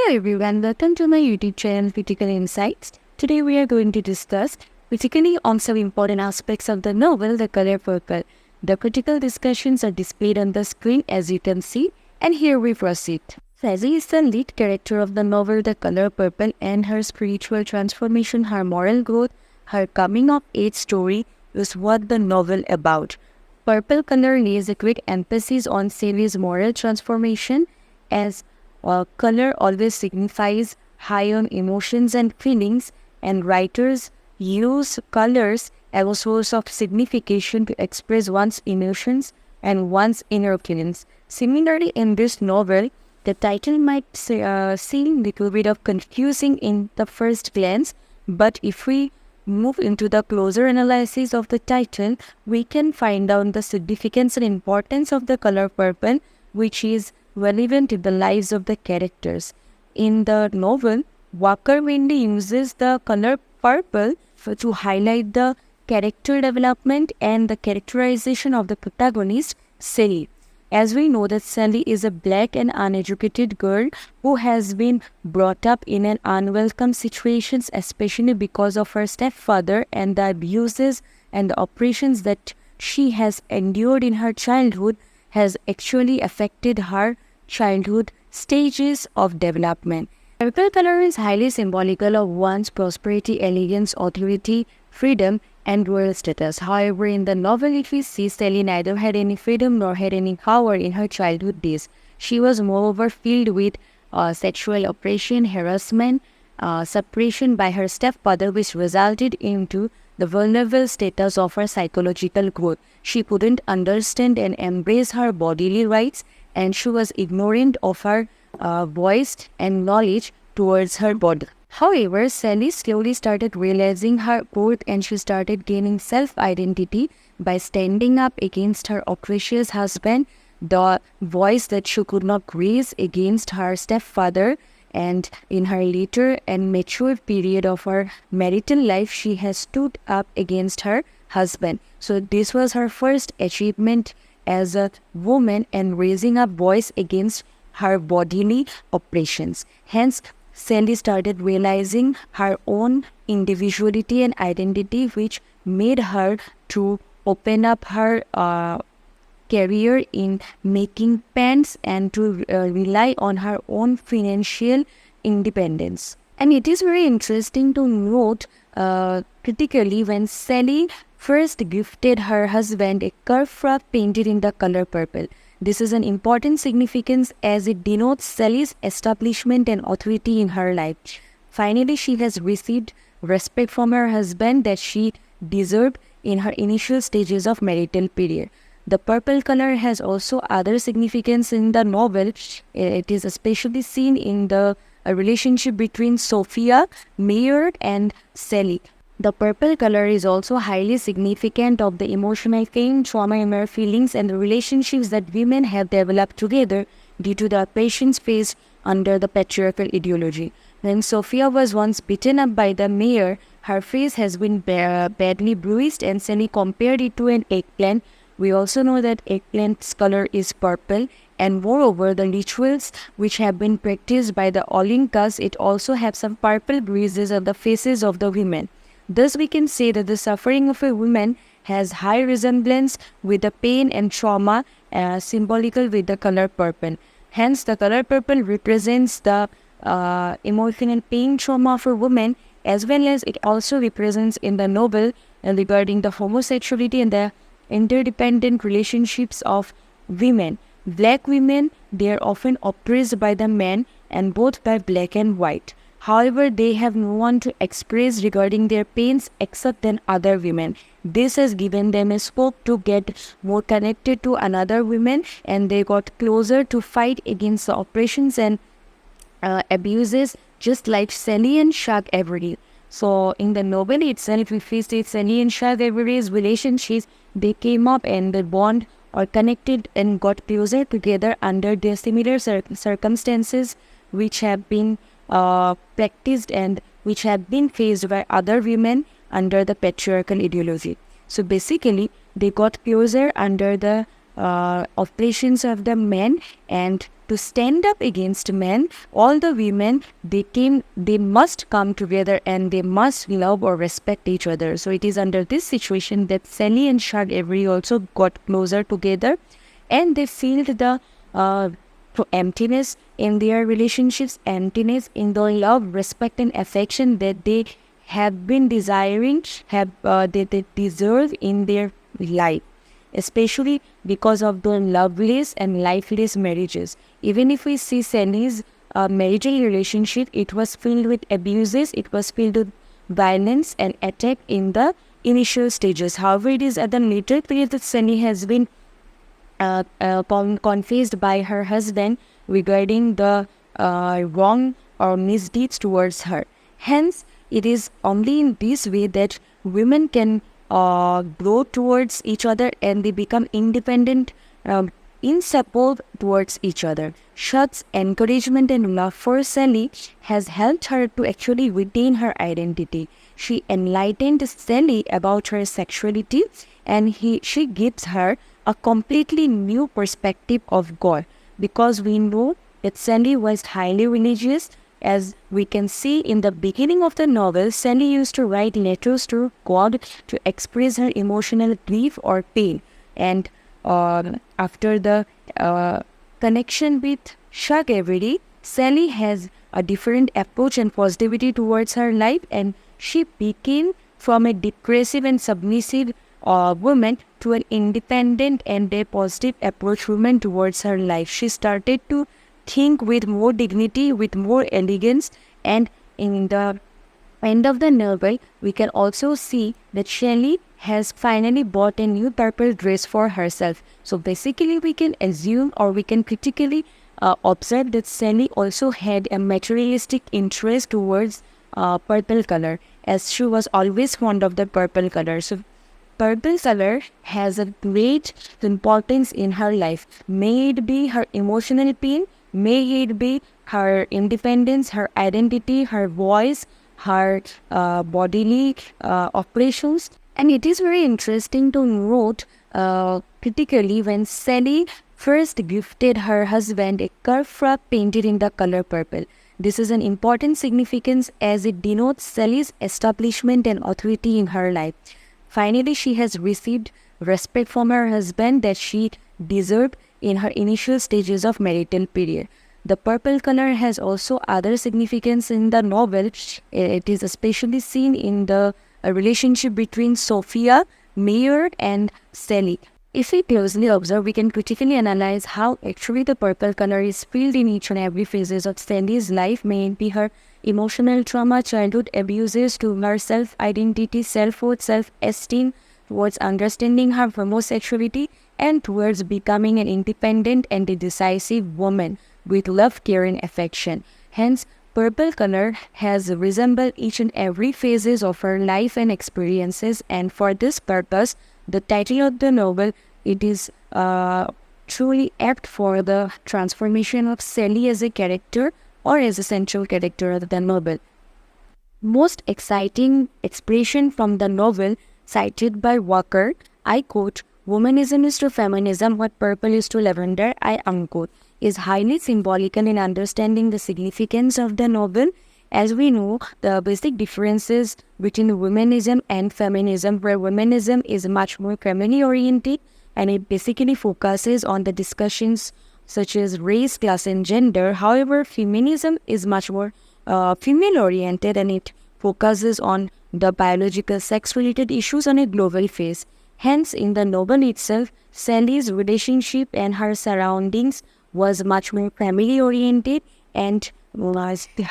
Hello everyone, welcome to my YouTube channel Critical Insights. Today we are going to discuss critically on some important aspects of the novel The Color Purple. The critical discussions are displayed on the screen as you can see, and here we proceed. Celie is the lead character of the novel The Color Purple, and her spiritual transformation, her moral growth, her coming of age story is what the novel about. Purple color lays a great emphasis on Celie's moral transformation, as color always signifies high on emotions and feelings, and writers use colors as a source of signification to express one's emotions and one's inner feelings. Similarly, in this novel, the title might seem a little bit of confusing in the first glance, but if we move into the closer analysis of the title, we can find out the significance and importance of the color purple, which is relevant to the lives of the characters. In the novel, Walker mainly uses the color purple to highlight the character development and the characterization of the protagonist, Celie. As we know that Celie is a black and uneducated girl who has been brought up in an unwelcome situations, especially because of her stepfather and the abuses and the oppressions that she has endured in her childhood has actually affected her childhood stages of development. Purple color is highly symbolical of one's prosperity, elegance, authority, freedom, and royal status. However, in the novel, if we see, Celie neither had any freedom nor had any power in her childhood days. She was moreover filled with sexual oppression, harassment, suppression by her stepfather, which resulted into the vulnerable status of her psychological growth. She couldn't understand and embrace her bodily rights, and she was ignorant of her voice and knowledge towards her body. However, Celie slowly started realizing her worth, and she started gaining self-identity by standing up against her oppressive husband, the voice that she could not raise against her stepfather. And in her later and mature period of her marital life, she has stood up against her husband. So this was her first achievement as a woman, and raising a voice against her bodily oppressions. Hence, Celie started realizing her own individuality and identity, which made her to open up her career in making pens and to rely on her own financial independence. And it is very interesting to note critically when Celie first gifted her husband a curved frock painted in the color purple. This is an important significance as it denotes Celie's establishment and authority in her life. Finally, she has received respect from her husband that she deserved in her initial stages of marital period. The purple color has also other significance in the novel. It is especially seen in the relationship between Sophia, Mayer, and Celie. The purple color is also highly significant of the emotional pain, trauma, inner feelings, and the relationships that women have developed together due to the oppressions faced under the patriarchal ideology. When Sophia was once beaten up by the mayor, her face has been badly bruised, and Celie compared it to an eggplant. We also know that eggplant's color is purple, and moreover, the rituals which have been practiced by the Olinkas, it also have some purple bruises on the faces of the women. Thus, we can say that the suffering of a woman has high resemblance with the pain and trauma symbolical with the color purple. Hence, the color purple represents the emotional pain, trauma of a woman, as well as it also represents in the novel regarding the homosexuality and the interdependent relationships of women. Black women, they are often oppressed by the men, and both by black and white. However, they have no one to express regarding their pains except than other women. This has given them a scope to get more connected to another women, and they got closer to fight against the oppressions and abuses, just like Celie and Shag Avery. So in the novel itself, if we see Celie and Shag Avery's relationships, they came up and the bond or connected and got closer together under their similar circumstances which have been practiced and which have been faced by other women under the patriarchal ideology. So basically, they got closer under the oppressions of the men, and to stand up against men, all the women, they must come together and they must love or respect each other. So it is under this situation that Celie and Shag Avery also got closer together, and they felt the emptiness in their relationships, emptiness in the love, respect, and affection that they have been desiring, they deserve in their life, especially because of the loveless and lifeless marriages. Even if we see Celie's marital relationship, it was filled with abuses, it was filled with violence and attack in the initial stages. However, it is at the later period that Celie has been confessed by her husband regarding the wrong or misdeeds towards her. Hence, it is only in this way that women can grow towards each other and they become independent, inseparable towards each other. Shag's encouragement and love for Celie has helped her to actually retain her identity. She enlightened Celie about her sexuality, and she gives her a completely new perspective of God, because we know that Celie was highly religious. As we can see in the beginning of the novel, Celie used to write letters to God to express her emotional grief or pain. And after the connection with Shag Avery, Celie has a different approach and positivity towards her life, and she became from a depressive and submissive woman to an independent and a positive approach woman towards her life. She started to think with more dignity, with more elegance, and in the end of the novel, we can also see that Shelley has finally bought a new purple dress for herself. So basically, we can assume or we can critically observe that Shelley also had a materialistic interest towards purple color, as she was always fond of the purple color. So purple color has a great importance in her life. May it be her emotional pain, may it be her independence, her identity, her voice, her bodily operations. And it is very interesting to note critically when Celie first gifted her husband a curved frock painted in the color purple. This is an important significance as it denotes Celie's establishment and authority in her life. Finally, she has received respect from her husband that she deserved in her initial stages of marital period. The purple color has also other significance in the novel. It is especially seen in the relationship between Sophia, Mayor, and Celie. If we closely observe, we can critically analyze how actually the purple color is filled in each and every phases of Celie's life, may it be her emotional trauma, childhood abuses, to her self-identity, self-worth, self-esteem, towards understanding her homosexuality, and towards becoming an independent and a decisive woman with love, care, and affection. Hence, purple color has resembled each and every phases of her life and experiences, and for this purpose, the title of the novel, it is truly apt for the transformation of Celie as a character or as a central character of the novel. Most exciting expression from the novel cited by Walker, I quote, "Womanism is to feminism what purple is to lavender," I unquote, is highly symbolical in understanding the significance of the novel. As we know, the basic differences between womanism and feminism, where womanism is much more family oriented and it basically focuses on the discussions such as race, class, and gender. However, feminism is much more female oriented and it focuses on the biological sex related issues on a global phase. Hence, in the novel itself, Celie's relationship and her surroundings was much more family oriented, and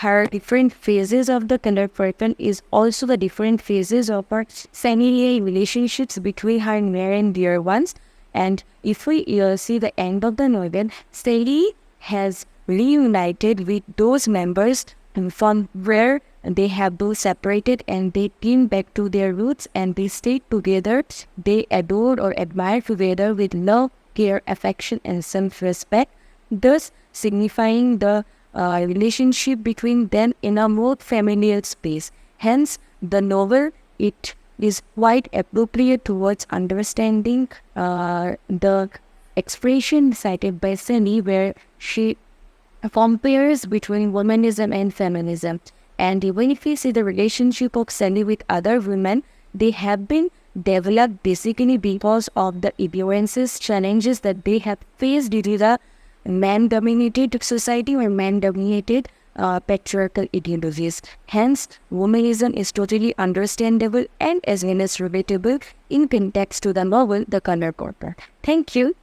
her different phases of the color purple is also the different phases of her familial relationships between her near and dear ones. And if we see the end of the novel, Celie has reunited with those members from where they have been separated, and they came back to their roots and they stayed together. They adored or admired together with love, care, affection, and self-respect, thus signifying the relationship between them in a more familial space. Hence, the novel, it is quite appropriate towards understanding the expression cited by Celie, where she compares between womanism and feminism. And even if we see the relationship of Celie with other women, they have been developed basically because of the ignorances, challenges that they have faced due to the man-dominated society or man-dominated patriarchal ideologies. Hence, womanism is totally understandable and as well as relatable in context to the novel The Color Purple. Thank you.